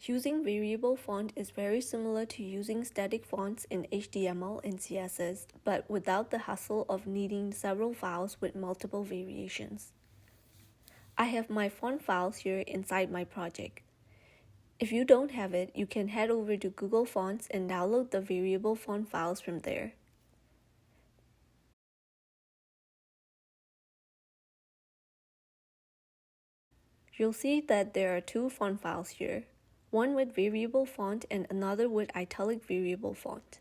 Using variable font is very similar to using static fonts in HTML and CSS, but without the hassle of needing several files with multiple variations. I have my font files here inside my project. If you don't have it, you can head over to Google Fonts and download the variable font files from there. You'll see that there are two font files here, one with variable font and another with italic variable font.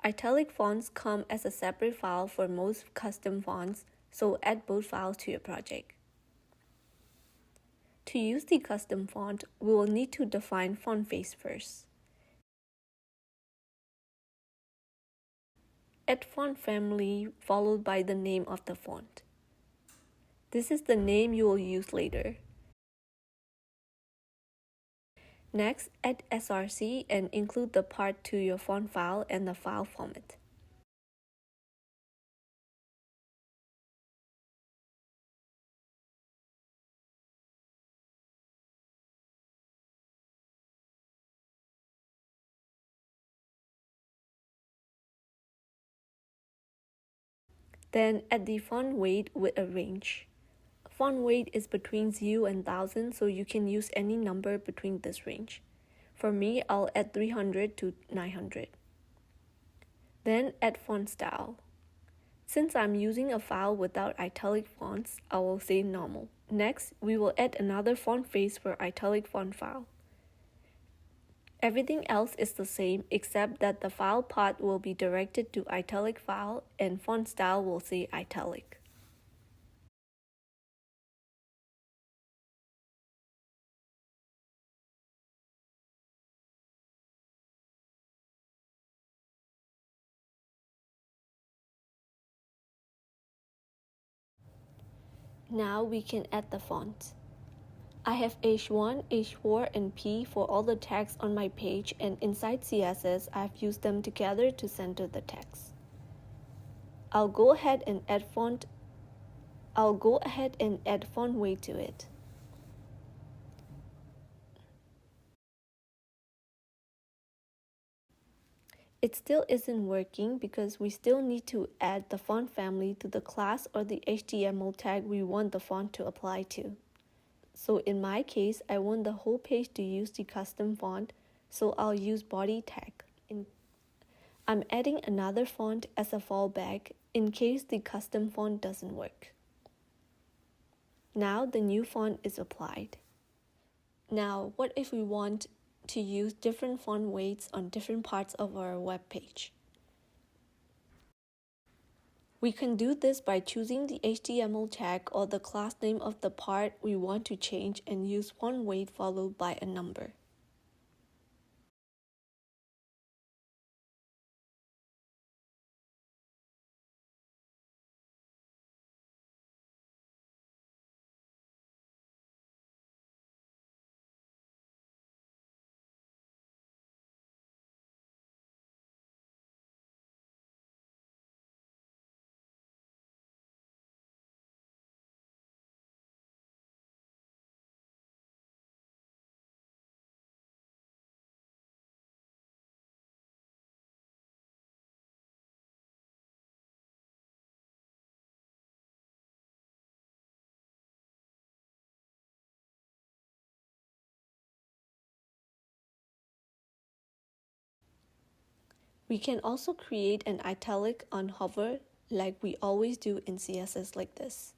Italic fonts come as a separate file for most custom fonts, so add both files to your project. To use the custom font, we will need to define font face first. Add font family followed by the name of the font. This is the name you will use later. Next, add src and include the part to your font file and the file format. Then add the font weight with a range. Font weight is between 0 and 1000, so you can use any number between this range. For me, I'll add 300 to 900. Then add font style. Since I'm using a file without italic fonts, I will say normal. Next, we will add another font face for italic font file. Everything else is the same except that the file path will be directed to italic file and font style will say italic. Now we can add the font. I have H1, H4, and P for all the tags on my page, and inside CSS, I've used them together to center the text. I'll go ahead and add font weight to it. It still isn't working because we still need to add the font family to the class or the HTML tag we want the font to apply to. So in my case, I want the whole page to use the custom font, so I'll use body tag. I'm adding another font as a fallback in case the custom font doesn't work. Now the new font is applied. Now, what if we want to use different font weights on different parts of our web page? We can do this by choosing the HTML tag or the class name of the part we want to change and use font weight followed by a number. We can also create an italic on hover like we always do in CSS like this.